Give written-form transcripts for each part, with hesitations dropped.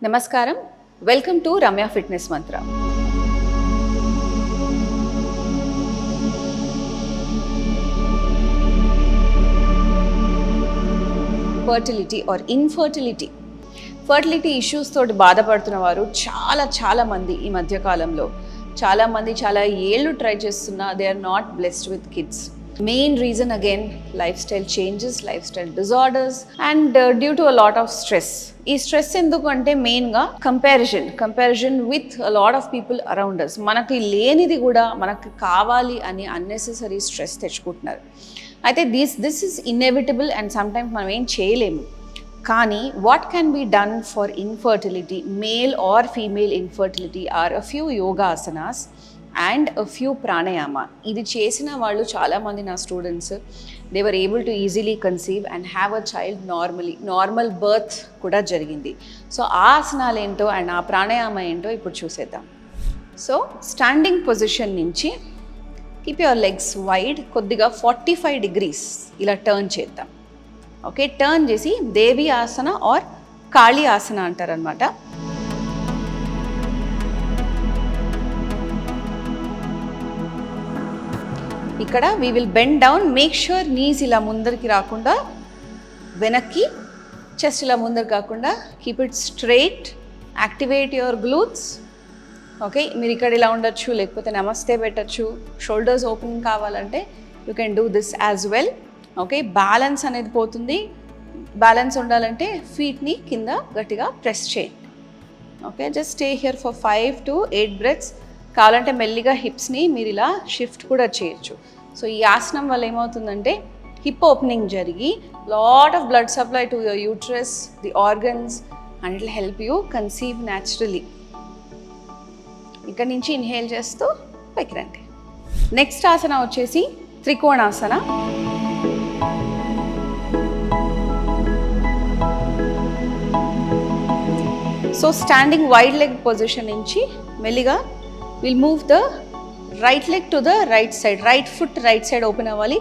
నమస్కారం, welcome to Ramya fitness Mantra. Fertility or infertility, fertility issues తోటి బాధపడుతున్న వారు చాలా మంది ఈ మధ్యకాలంలో చాలామంది చాలా ఏళ్ళు ట్రై చేస్తున్నా they are not blessed with kids. Main reason again life style changes, life style disorders and due to a lot of stress. ఈ స్ట్రెస్ ఎందుకు అంటే మెయిన్గా comparison with a lot of people around us. మనకి లేనిది కూడా మనకు కావాలి అని అన్నెసెసరీ స్ట్రెస్ తెచ్చుకుంటున్నారు. అయితే this is inevitable and sometimes మనం ఏం చేయలేము. కానీ what can be done for infertility, male or female infertility are a few yoga asanas and a few pranayama. ఇది చేసిన వాళ్ళు చాలామంది నా students they were able to easily conceive and have a child normal birth కూడా జరిగింది. సో ఆ ఆసనాలు ఏంటో అండ్ ఆ ప్రాణాయామ ఏంటో ఇప్పుడు చూసేద్దాం. సో స్టాండింగ్ పొజిషన్ నుంచి కీప్ యువర్ లెగ్స్ వైడ్, కొద్దిగా 45 degrees ఇలా టర్న్ చేద్దాం. ఓకే, టర్న్ చేసి దేవి ఆసన ఆర్ కాళీ ఆసన అంటారనమాట. ఇక్కడ we will bend down, make sure knees ఇలా ముందరికి రాకుండా, వెనక్కి చెస్ట్ ఇలా ముందరు కాకుండా, keep it straight, activate your glutes. Okay, మీరు ఇక్కడ ఇలా ఉండొచ్చు, లేకపోతే నమస్తే పెట్టచ్చు. షోల్డర్స్ ఓపెనింగ్ కావాలంటే you can do this as well. Okay, balance అనేది పోతుంది. బ్యాలెన్స్ ఉండాలంటే ఫీట్ని కింద గట్టిగా ప్రెస్ చేయండి. Okay, just stay here for 5 to 8 breaths. కావాలంటే మెల్లిగా హిప్స్ని మీరు ఇలా షిఫ్ట్ కూడా చేయొచ్చు. సో ఈ ఆసనం వల్ల ఏమవుతుందంటే హిప్ ఓపెనింగ్ జరిగి lot of blood supply to your uterus, the organs and it will help you conceive naturally. ఇక్కడ నుంచి ఇన్హేల్ చేస్తూ పైకి రండి. నెక్స్ట్ ఆసన వచ్చేసి trikonasana. So standing wide leg position నుంచి మెల్లిగా will move the right leg to the right side, right foot right side open అవ్వాలి.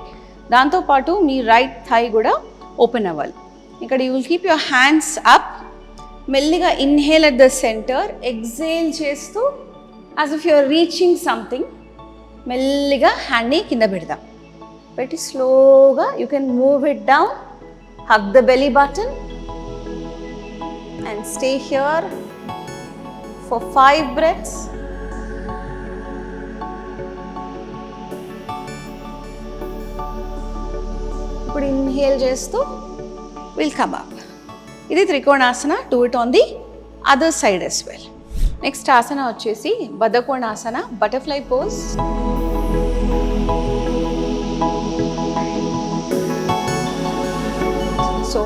దాంతోపాటు మీ రైట్ థై కూడా ఓపెన్ అవ్వాలి. ఇక్కడ you will keep your hands up. మెల్లిగా inhale at the centre, exhale చేస్తూ as if you're reaching something, మెల్లిగా హ్యాండ్ని కింద పెడదాం. పెట్టి స్లోగా you can move it down, hug the belly button and stay here for 5 breaths. ఇప్పుడు ఇన్హేల్ చేస్తూ విల్ కమ్ అప్. ఇది Trikonasana. Do it on the other side as well. Next asana వచ్చేసి బద్ధకోణాసన, బటర్ఫ్లై పోజ్. సో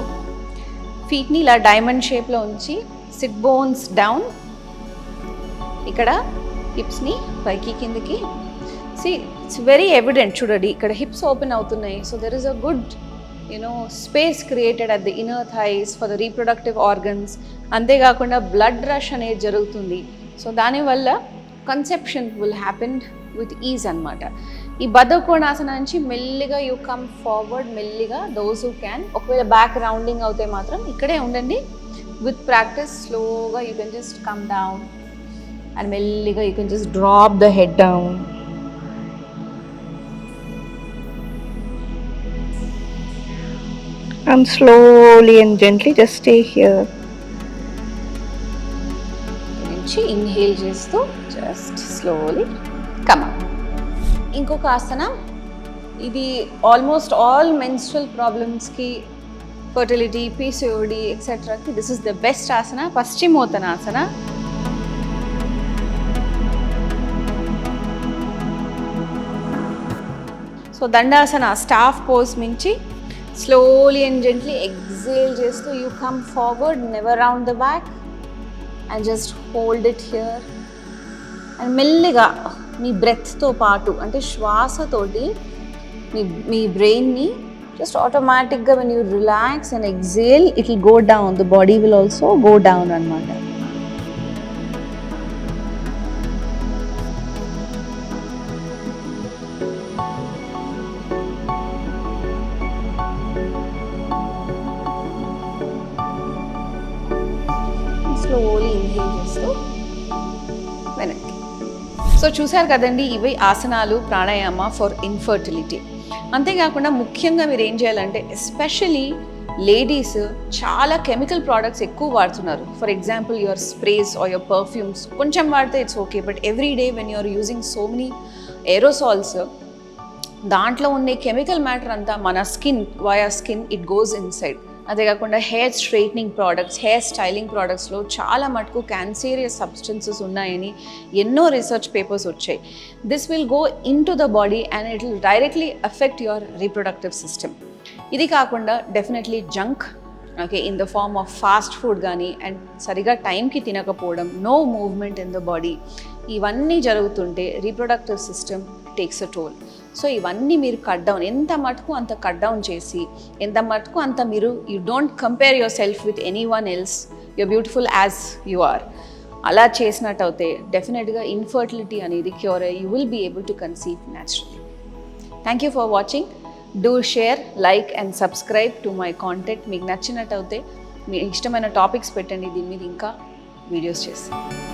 ఫీట్ని ఇలా డైమండ్ షేప్లో ఉంచి, SIT bones down. ఇక్కడ హిప్స్ని పైకి కిందకి. ఇట్స్ వెరీ ఎవిడెంట్, చూడండి ఇక్కడ హిప్స్ ఓపెన్ అవుతున్నాయి. So there is a good space created at the inner thighs for the reproductive organs. అంతేకాకుండా బ్లడ్ రష్ అనేది జరుగుతుంది. సో దానివల్ల conception will happen with ease అనమాట. ఈ బద్ధకోణాసన నుంచి మెల్లిగా యూ కమ్ ఫార్వర్డ్, మెల్లిగా దోస్ హూ క్యాన్. ఒకవేళ బ్యాక్ రౌండింగ్ అవుతే మాత్రం ఇక్కడే ఉండండి. విత్ ప్రాక్టీస్ స్లోగా you can just come down and మెల్లిగా you can just drop the head down. And slowly and gently just stay here. నుంచి ఇన్హేల్ చేస్తూ జస్ట్ స్లోలీ కమ్ అప్. ఇంకొక ఆసన, ఇది ఆల్మోస్ట్ ఆల్ మెన్స్ట్రల్ ప్రాబ్లమ్స్కి, ఫర్టిలిటీ, పీసీఓడి ఎక్సెట్రాకి this is the best asana, Paschimottanasana. So Dandasana, staff pose నుంచి slowly and gently exhale చేస్తూ you come forward, never round the back and just hold it here. అండ్ మెల్లిగా మీ బ్రెత్తో పాటు, అంటే శ్వాసతోటి మీ బ్రెయిన్ని జస్ట్ ఆటోమేటిక్గా when you relax and exhale it will go down, the body will also go down అనమాట. slowly slowly inhale చేస్తూ వెనక్కి. సో చూశారు కదండి, ఇవి ఆసనాలు, ప్రాణాయామ ఫర్ ఇన్ఫర్టిలిటీ. అంతేకాకుండా ముఖ్యంగా మీరు ఏం చేయాలంటే, ఎస్పెషలీ లేడీస్ చాలా కెమికల్ ప్రోడక్ట్స్ ఎక్కువ వాడుతున్నారు. For example your sprays or your perfumes కొంచెం వాడితే it's okay, but every day when you're using so many aerosols, దాంట్లో ఉండే కెమికల్ మ్యాటర్ అంతా మన skin via skin it goes inside. అంతేకాకుండా hair straightening products, hair styling ప్రోడక్ట్స్లో చాలా మటుకు క్యాన్సరియస్ సబ్స్టెన్సెస్ ఉన్నాయని ఎన్నో రీసెర్చ్ పేపర్స్ వచ్చాయి. This will go in to the body and it will directly effect your reproductive system. ఇది కాకుండా definitely junk, okay, in the form of fast food కానీ, and సరిగా టైంకి తినకపోవడం, no movement in the body, ఇవన్నీ జరుగుతుంటే reproductive system takes a toll. So ఇవన్నీ మీరు కట్ డౌన్, ఎంత మటుకు అంత కట్ డౌన్ చేసి, ఎంత మటుకు అంత మీరు you don't compare yourself with anyone else, you're beautiful as you are. అలా చేసినట్టయితే డెఫినెట్గా ఇన్ఫర్టిలిటీ అనేది క్యూర్ అయ్యి you will be able to conceive naturally. Thank you for watching. Do share, like and subscribe to my content. మీకు నచ్చినట్టయితే మీ ఇష్టమైన topics పెట్టండి, దీని మీద ఇంకా వీడియోస్ చేస్తాను.